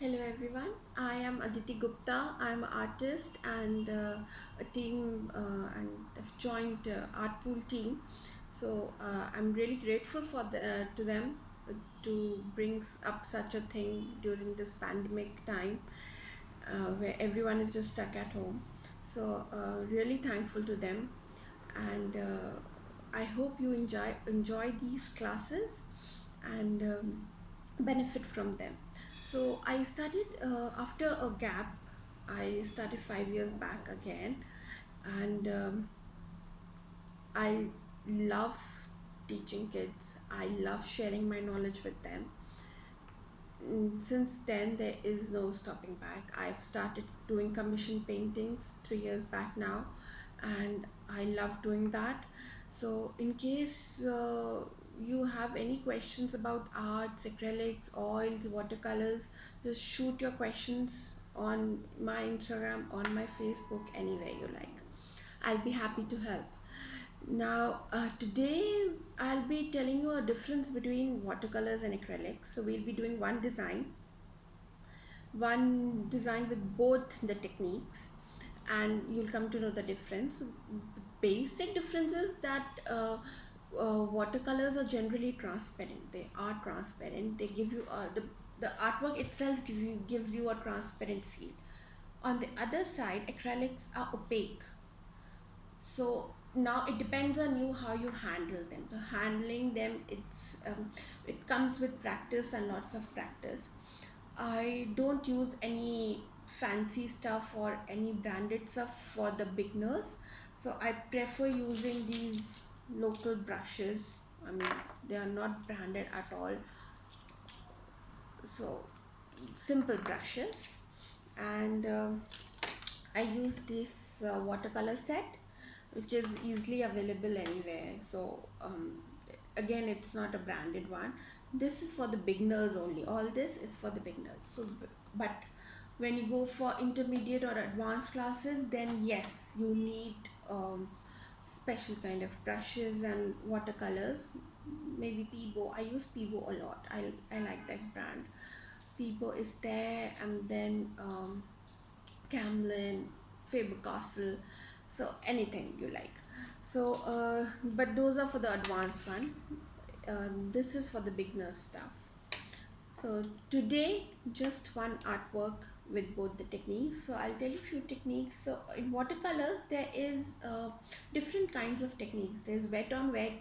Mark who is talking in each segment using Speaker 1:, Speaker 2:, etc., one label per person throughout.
Speaker 1: Hello everyone, I am Aditi Gupta. I am an artist and a team and I've joined art pool team. I'm really grateful to them to bring up such a thing during this pandemic time where everyone is just stuck at home. Really thankful to them, and I hope you enjoy these classes and benefit from them. So I studied after a gap. I started 5 years back again, and I love teaching kids. I love sharing my knowledge with them. Since then, there is no stopping back. I've started doing commission paintings 3 years back now, and I love doing that. So, in case you have any questions about arts, acrylics, oils, watercolors, just shoot your questions on my Instagram, on my Facebook, anywhere you like. I'll be happy to help. Now, today I'll be telling you a difference between watercolors and acrylics. So, we'll be doing one design with both the techniques, and you'll come to know the difference. Basic difference is that watercolors are generally transparent. They are transparent. They give you the artwork itself gives you a transparent feel. On the other side, acrylics are opaque. So now it depends on you how you handle them. So handling them, it comes with practice and lots of practice. I don't use any fancy stuff or any branded stuff for the beginners. So I prefer using these local brushes. I mean, they are not branded at all. So simple brushes, and I use this watercolor set, which is easily available anywhere. Again, it's not a branded one. This is for the beginners only. All this is for the beginners. But when you go for intermediate or advanced classes, then yes, you need special kind of brushes and watercolors. Maybe Peebo. I use Peebo a lot. I like that brand. Peebo is there, and then Camlin, Faber-Castell, so anything you like. But those are for the advanced one. This is for the beginner stuff. So today, just one artwork with both the techniques. So I'll tell you a few techniques. So in watercolors, there is different kinds of techniques. There's wet on wet,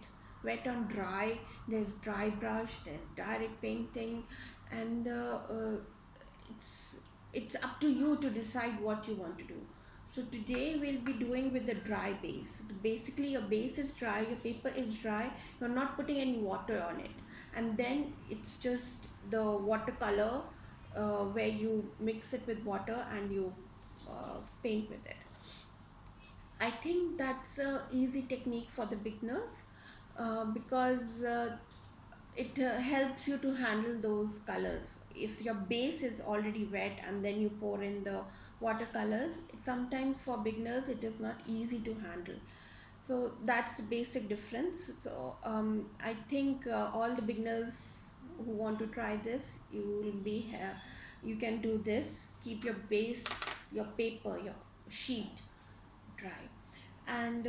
Speaker 1: wet on dry. There's dry brush. There's direct painting, and it's up to you to decide what you want to do. So today we'll be doing with the dry base. Basically your base is dry, your paper is dry, you're not putting any water on it, and then it's just the watercolor where you mix it with water and you paint with it. I think that's a easy technique for the beginners because it helps you to handle those colors. If your base is already wet and then you pour in the watercolors, sometimes for beginners it is not easy to handle. So that's the basic difference. I think all the beginners who want to try this, you can do this. Keep your base, your paper, your sheet dry. And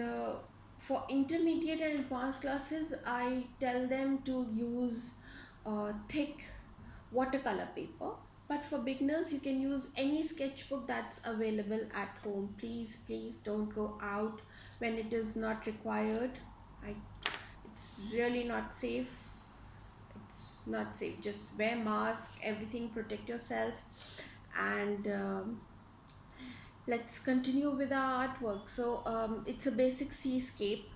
Speaker 1: for intermediate and advanced classes, I tell them to use thick watercolor paper. But for beginners, you can use any sketchbook that's available at home. Please don't go out when it is not required. It's really not safe. It's not safe. Just wear mask, everything, protect yourself, and let's continue with our artwork. It's a basic seascape.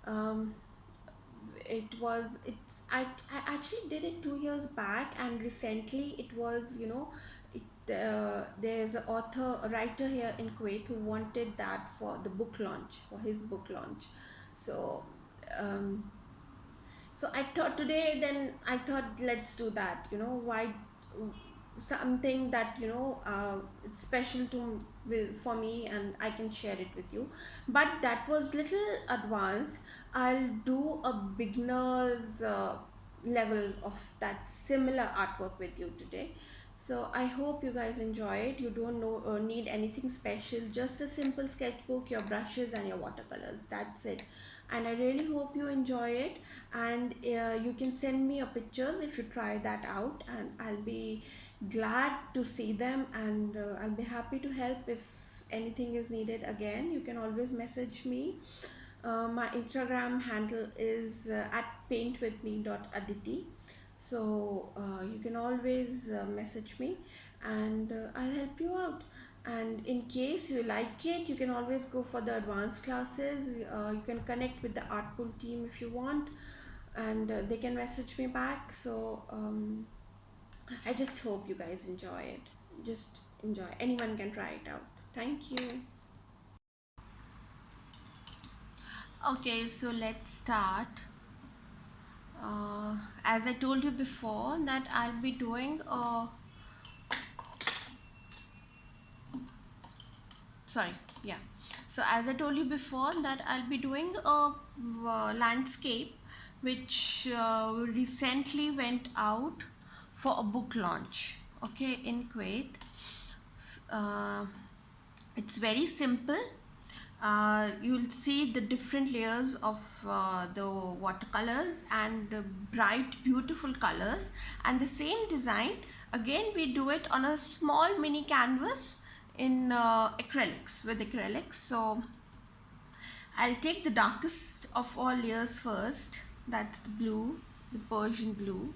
Speaker 1: Um, I actually did it 2 years back, and recently it was, there's a writer here in Kuwait who wanted that for the book launch, for his book launch. So um, so I thought let's do that. Why something that it's special for me, and I can share it with you. But that was little advanced. I'll do a beginner's level of that similar artwork with you today. So I hope you guys enjoy it. You don't need anything special, just a simple sketchbook, your brushes and your watercolors. That's it. And I really hope you enjoy it, and you can send me your pictures if you try that out, and I'll be glad to see them, and I'll be happy to help if anything is needed. Again, you can always message me. My Instagram handle is at paintwithme.aditi. So you can always message me, and I'll help you out. And in case you like it, you can always go for the advanced classes. You can connect with the art pool team if you want, and they can message me back. So I just hope you guys enjoy it. Just enjoy. Anyone can try it out. Thank you. Okay, so let's start. As I told you before, that I'll be doing a sorry, yeah. So as I told you before, that I'll be doing a landscape which recently went out for a book launch. Okay, in Kuwait. Uh, it's very simple. You'll see the different layers of the watercolors and bright beautiful colors, and the same design again we do it on a small mini canvas in acrylics, with acrylics. So I'll take the darkest of all layers first, that's the blue, the Persian blue,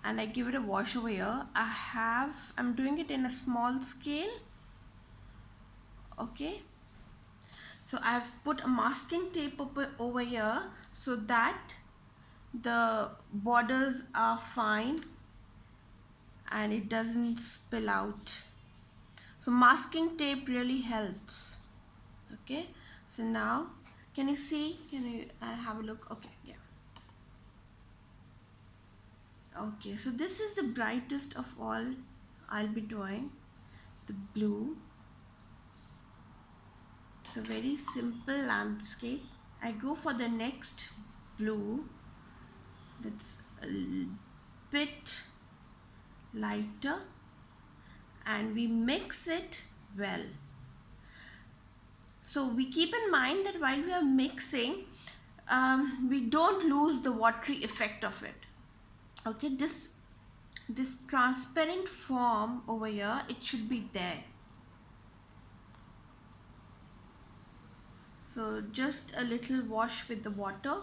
Speaker 1: and I give it a wash over here. I'm doing it in a small scale. Okay, so I've put a masking tape over here so that the borders are fine and it doesn't spill out. So masking tape really helps. Okay, so now can you see, can you have a look? Okay, yeah. Okay, so this is the brightest of all. I'll be doing the blue. It's a very simple landscape. I go for the next blue that's a bit lighter, and we mix it well. So we keep in mind that while we are mixing, we don't lose the watery effect of it. Okay, this transparent form over here, it should be there. So just a little wash with the water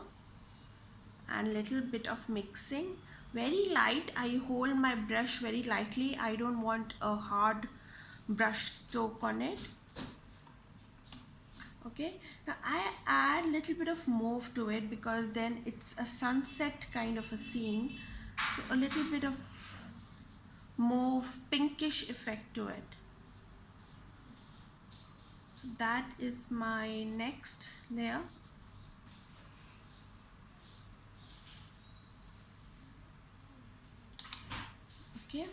Speaker 1: and a little bit of mixing, very light. I hold my brush very lightly. I don't want a hard brush stroke on it. Okay, now I add a little bit of mauve to it because then it's a sunset kind of a scene, so a little bit of mauve pinkish effect to it. So that is my next layer. Okay,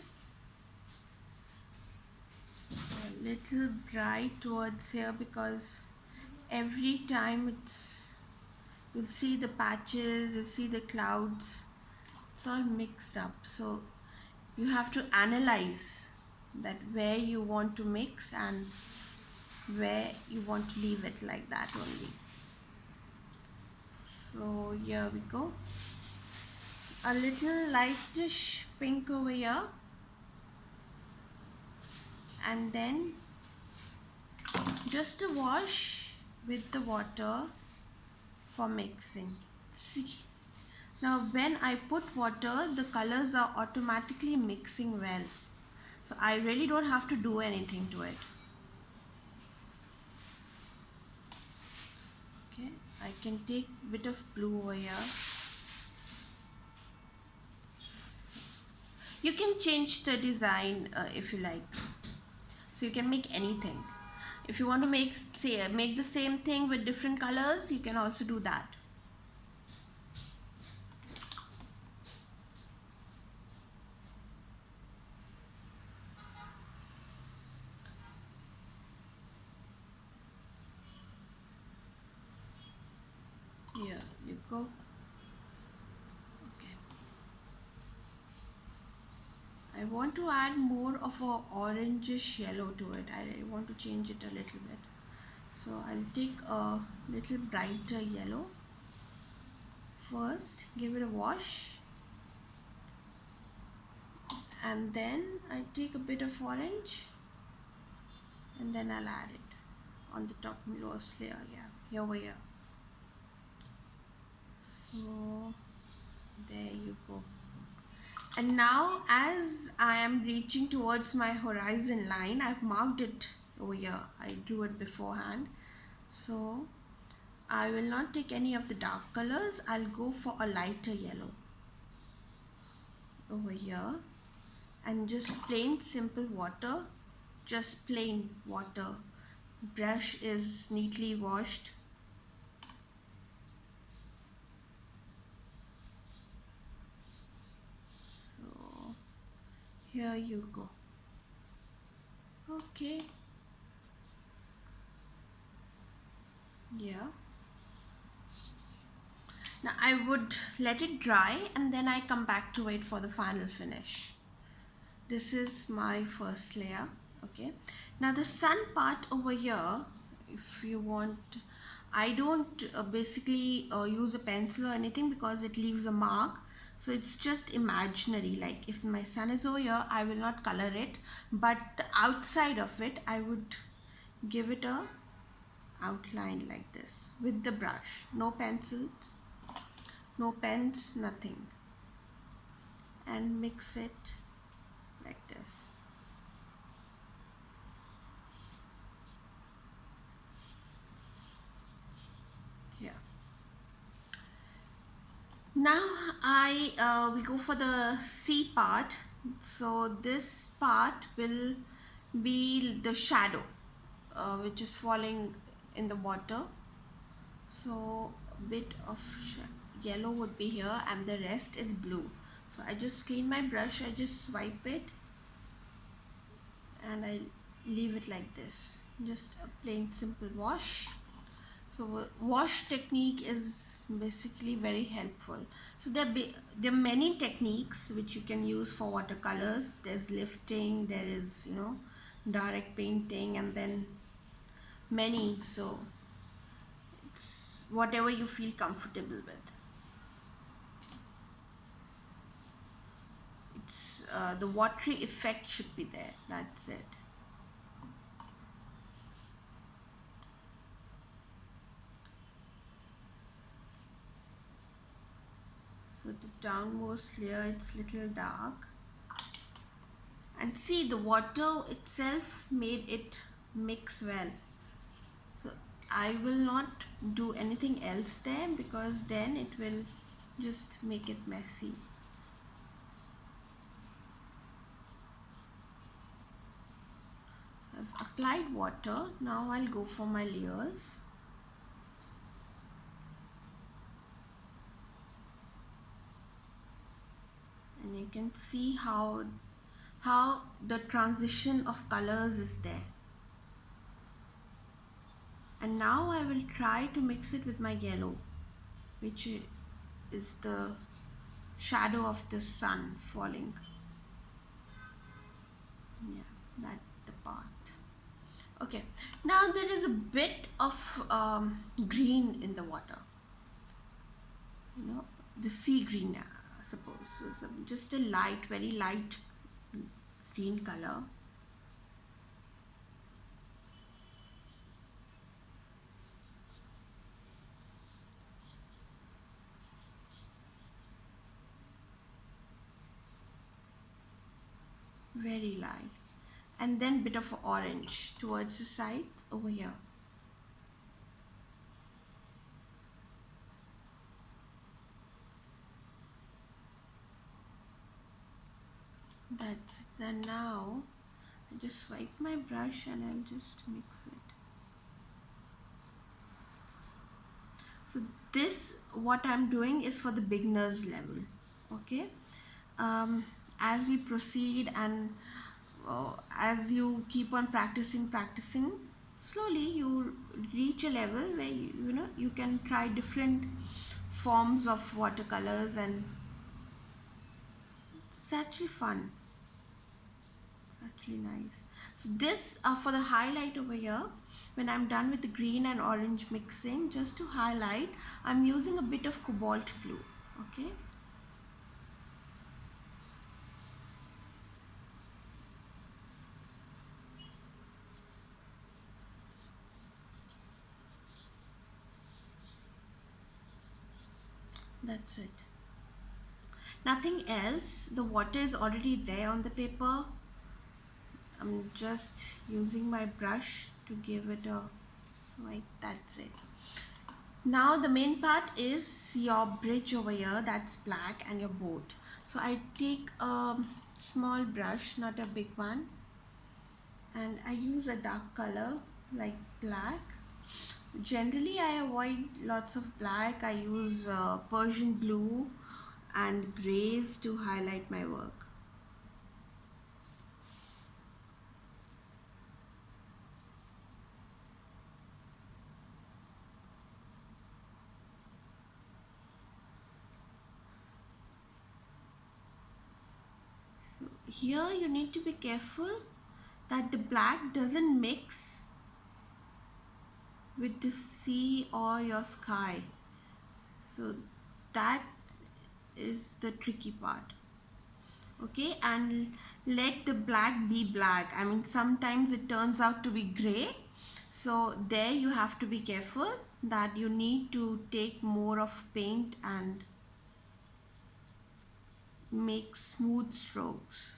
Speaker 1: a little bright towards here because every time you'll see the patches, you'll see the clouds, it's all mixed up. So you have to analyze that where you want to mix and where you want to leave it like that only. So here we go, a little lightish pink over here, and then just a wash with the water for mixing. See, now when I put water, the colors are automatically mixing well, so I really don't have to do anything to it. Okay, I can take a bit of blue over here. You can change the design if you like, so you can make anything. If you want to make the same thing with different colors, you can also do that. Here you go. Okay, I want to add more of a orangish yellow to it. I want to change it a little bit. So I'll take a little brighter yellow first, give it a wash, and then I take a bit of orange and then I'll add it on the top lowest layer. Yeah, here we are. So there you go. And now as I am reaching towards my horizon line, I've marked it over here. I drew it beforehand. So I will not take any of the dark colors. I'll go for a lighter yellow over here, and just plain simple water, just plain water. Brush is neatly washed. So here you go. Okay. Yeah. Now I would let it dry and then I come back to it for the final finish. This is my first layer. Okay. Now the sun part over here, if you want, I don't basically use a pencil or anything because it leaves a mark. So it's just imaginary. Like if my sun is over here, I will not color it, but the outside of it, I would give it a outline like this with the brush. No pencils, no pens, nothing. And mix it like this. Here. Now we go for the C part. So this part will be the shadow which is falling in the water. So a bit of yellow would be here and the rest is blue. So I just clean my brush, I just swipe it and I leave it like this. Just a plain simple wash. So wash technique is basically very helpful. So there are many techniques which you can use for watercolors. There's lifting, there is direct painting, and then many. So it's whatever you feel comfortable with. It's the watery effect should be there. That's it. So the downmost layer, it's little dark, and see the water itself made it mix well. So I will not do anything else there because then it will just make it messy. So I've applied water. Now I'll go for my layers. And you can see how the transition of colors is there. And now I will try to mix it with my yellow, which is the shadow of the sun falling. Yeah, that's the part. Okay, now there is a bit of green in the water. The sea green, I suppose. So it's just a light, very light green color. Very light. And then bit of orange towards the side over here. That's it. Then now I just swipe my brush and I'll just mix it. So this, what I'm doing is for the beginners level. Okay. As we proceed and as you keep on practicing, slowly you reach a level where you can try different forms of watercolors, and it's actually fun. really nice. So this for the highlight over here, when I'm done with the green and orange mixing, just to highlight, I'm using a bit of cobalt blue. Okay. That's it. Nothing else. The water is already there on the paper. I'm just using my brush to give it a swipe. That's it. Now the main part is your bridge over here, that's black, and your boat. So I take a small brush, not a big one, and I use a dark color like black. Generally I avoid lots of black. I use Persian blue and grays to highlight my work. So here you need to be careful that the black doesn't mix with the sea or your sky. So that is the tricky part. Okay, and let the black be black. I mean, sometimes it turns out to be gray, so there you have to be careful that you need to take more of paint and make smooth strokes.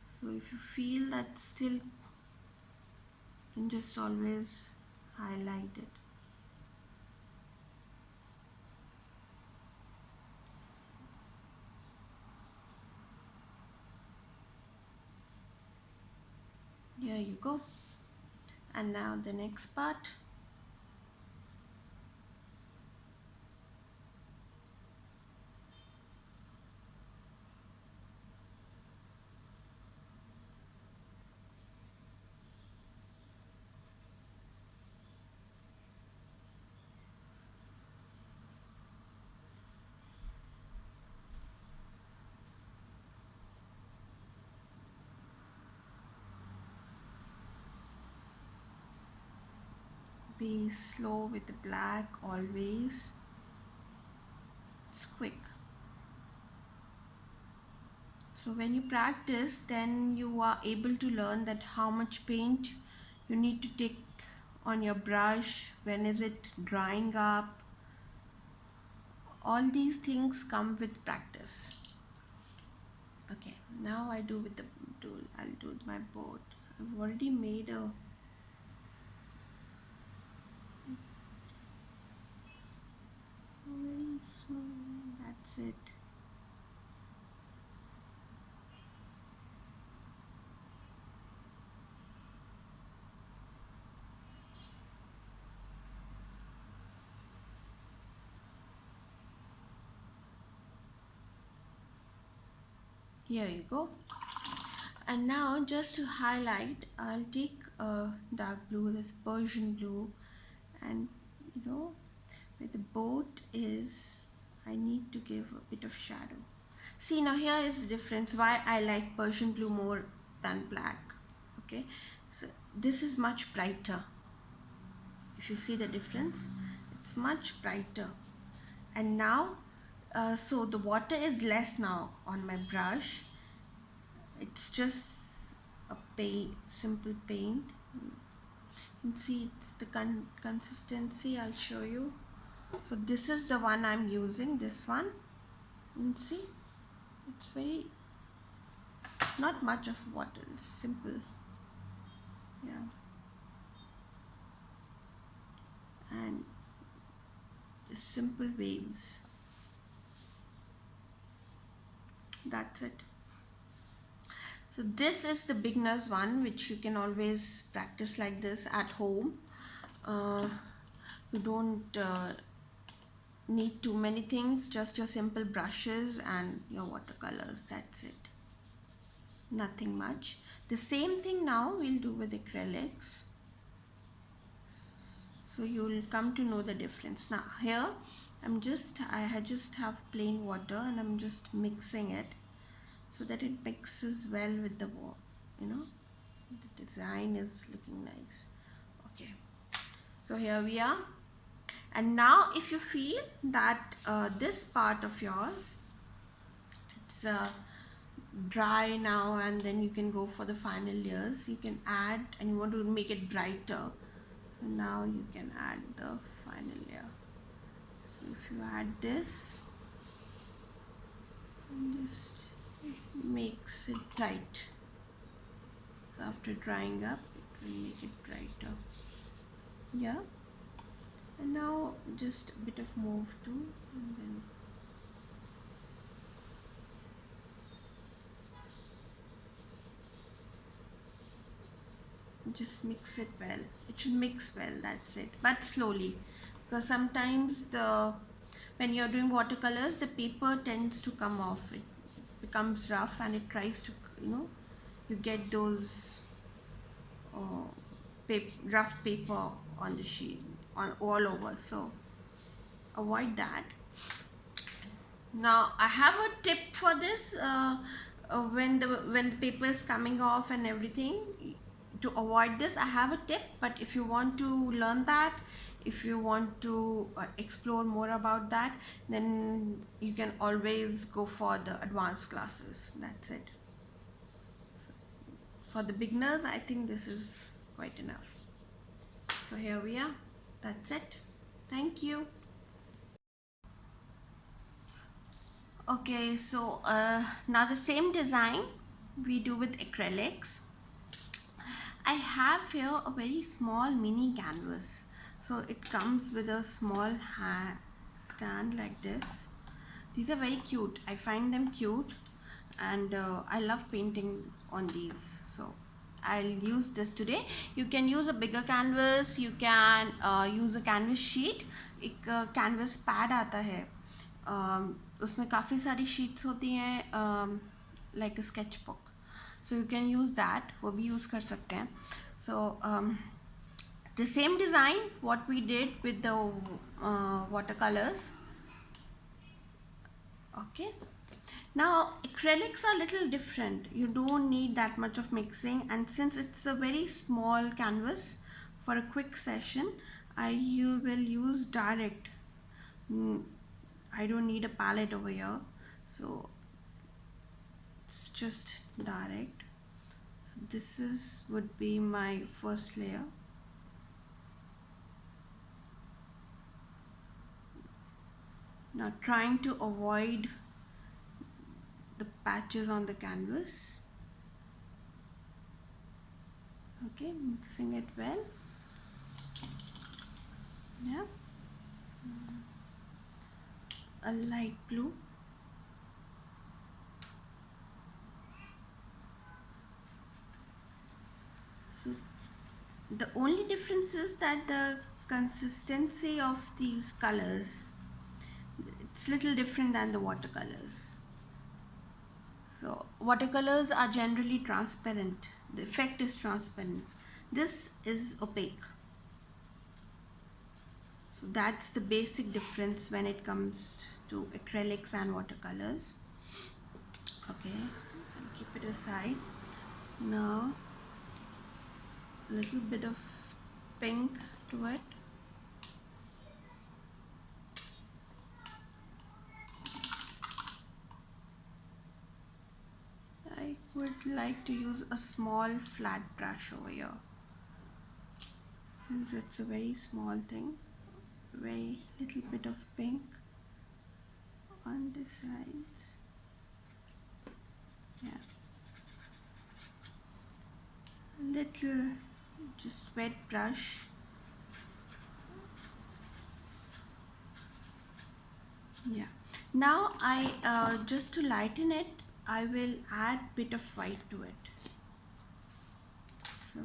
Speaker 1: So if you feel that still, you can just always highlight it. Here you go. And now the next part. Be slow with the black always. It's quick. So when you practice, then you are able to learn that how much paint you need to take on your brush, when is it drying up. All these things come with practice. Okay, now I do with the tool. I'll do with my boat. I've already made a very small. That's it. Here you go. And now just to highlight, I'll take a dark blue, this Persian blue, and where the boat is, I need to give a bit of shadow. See, now here is the difference why I like Persian blue more than black. Okay, so this is much brighter. If you see the difference, it's much brighter. And now so the water is less now on my brush. It's just a simple paint. You can see it's the consistency. I'll show you. So this is the one I'm using, this one. You can see it's very not much of water, it's simple. Yeah, and simple waves. That's it. So this is the beginner's one, which you can always practice like this at home. You don't need too many things, just your simple brushes and your watercolors. That's it, nothing much. The same thing now we'll do with acrylics, so you'll come to know the difference. Now here I had just have plain water and I'm just mixing it so that it mixes well with the wall. You know, the design is looking nice. Okay, so here we are. And now if you feel that this part of yours, it's dry now, and then you can go for the final layers, you can add, and you want to make it brighter, so now you can add the final layer. So if you add this, and just it makes it bright. So after drying up, it will make it brighter. Yeah. And now just a bit of mauve too, and then just mix it well. It should mix well, that's it, but slowly, because sometimes when you're doing watercolors, the paper tends to come off. It becomes rough and it tries to, you get those uh, rough paper on the sheet, on all over, so avoid that. Now I have a tip for this. When the paper is coming off and everything, to avoid this, I have a tip. But if you want to learn that, if you want to explore more about that, then you can always go for the advanced classes. That's it. For the beginners, I think this is quite enough. So here we are. That's it. Thank you. Okay, so now the same design we do with acrylics. I have here a very small mini canvas. So it comes with a small stand like this. These are very cute. I find them cute, and I love painting on these. So I'll use this today. You can use a bigger canvas. You can use a canvas sheet. एक canvas pad आता है. उसमें काफ़ी सारी sheets होती हैं, like a sketchbook. So you can use that. वो भी use कर सकते हैं. So the same design what we did with the watercolors. Okay. Now acrylics are a little different. You don't need that much of mixing, and since it's a very small canvas for a quick session, you will use direct. I don't need a palette over here, so it's just direct. So this would be my first layer. Now trying to avoid the patches on the canvas. Okay, mixing it well. Yeah. A light blue. So the only difference is that the consistency of these colors, it's little different than the watercolors. So watercolors are generally transparent. The effect is transparent. This is opaque. So that's the basic difference when it comes to acrylics and watercolors. Okay, I'll keep it aside. Now a little bit of pink to it. I would like to use a small flat brush over here, since it's a very small thing. Very little bit of pink on the sides. Yeah, little just wet brush. Yeah, now I just to lighten it, I will add bit of white to it. So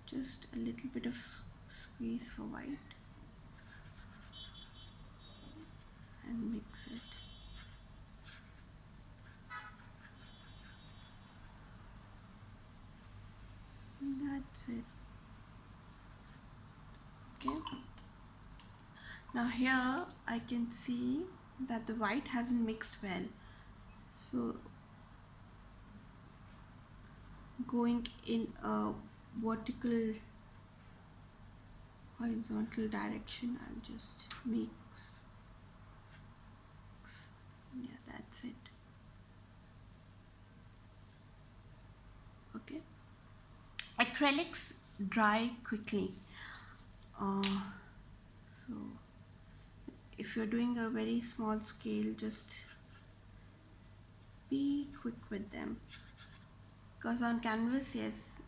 Speaker 1: just a little bit of squeeze for white and mix it. And that's it. Okay. Now here I can see that the white hasn't mixed well. So going in a vertical horizontal direction, I'll just mix. Yeah, that's it. Okay. Acrylics dry quickly. Uh, so if you're doing a very small scale, just be quick with them. Because on canvas, yes,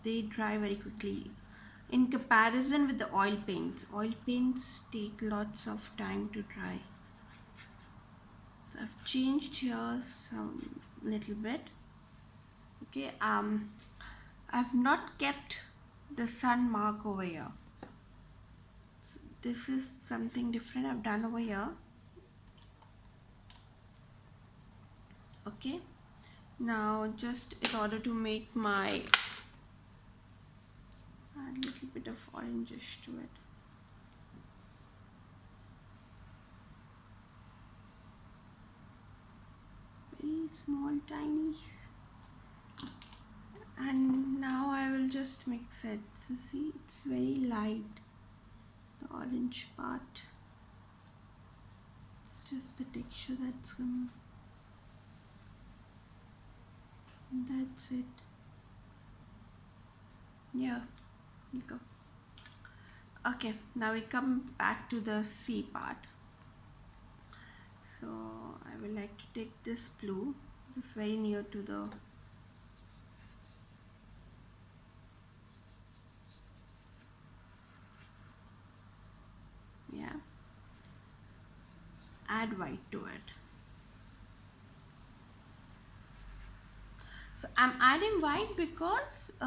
Speaker 1: they dry very quickly. In comparison with the oil paints take lots of time to dry. So I've changed here some little bit. Okay, I've not kept the sun mark over here. So this is something different I've done over here. Okay, now just in order to make my add a little bit of orangish to it. Very small, tiny. And now I will just mix it. So see, it's very light, the orange part. It's just the texture that's coming. And that's it. Yeah, you go. Okay, now we come back to the C part. So I would like to take this blue, this very near to the yeah, add white to it. So I'm adding white because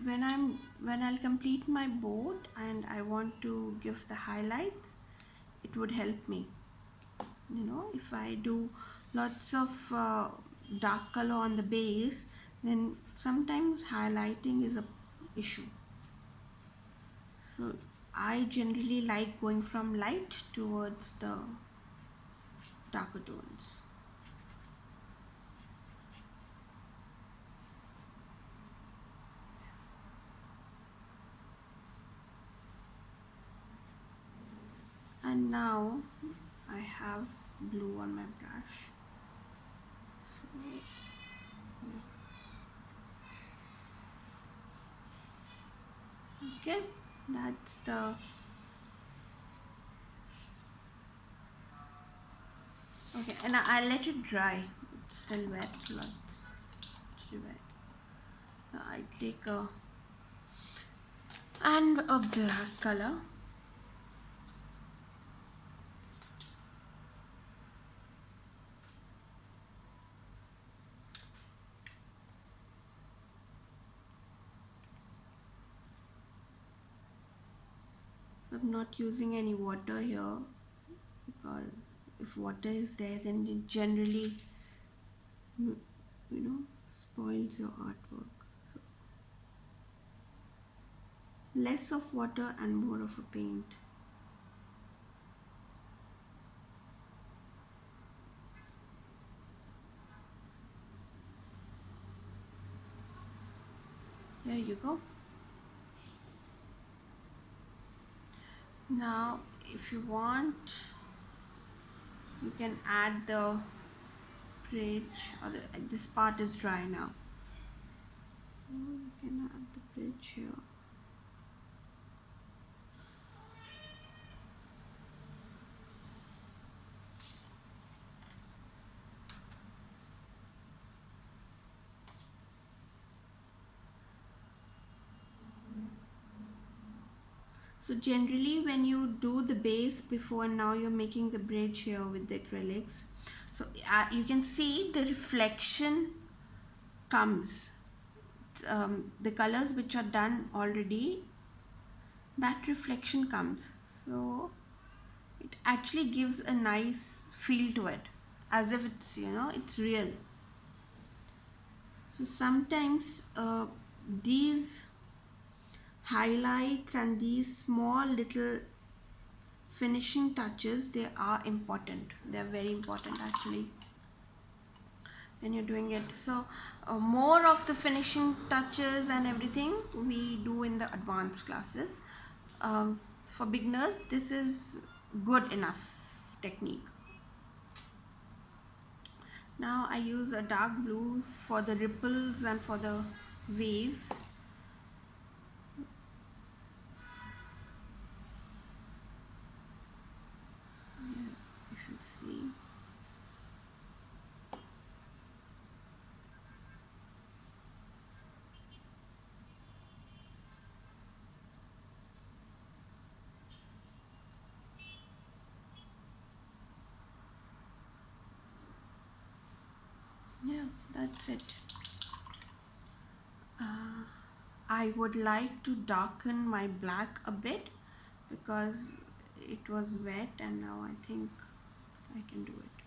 Speaker 1: when I'll complete my board and I want to give the highlights, it would help me. You know, if I do lots of dark color on the base, then sometimes highlighting is a issue. So I generally like going from light towards the darker tones. And now I have blue on my brush. So okay, that's the okay, and I'll let it dry. It's still wet, lots still wet. Now I take a and a black color. I'm not using any water here because if water is there, then it generally, you know, spoils your artwork. So less of water and more of a paint. There you go. Now if you want, you can add the bridge, or this part is dry now, so you can add the bridge here. So generally when you do the base before and now you're making the bridge here with the acrylics, so you can see the reflection comes. The colors which are done already, that reflection comes, so it actually gives a nice feel to it, as if it's, you know, it's real. So sometimes these highlights and these small little finishing touches, they are important. They are very important actually when you're doing it. So more of the finishing touches and everything we do in the advanced classes. For beginners this is good enough technique. Now I use a dark blue for the ripples and for the waves. Yeah, if you see. Yeah, that's it. I would like to darken my black a bit because it was wet and now I think I can do it.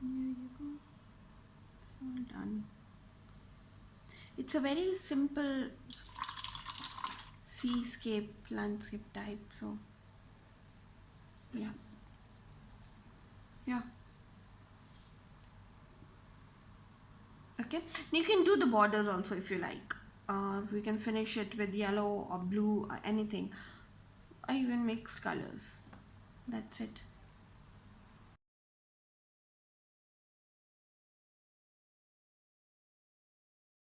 Speaker 1: There you go. It's all done. It's a very simple seascape landscape type, so yeah. Yeah. Okay, you can do the borders also if you like. We can finish it with yellow or blue or anything. I even mix colors. That's it.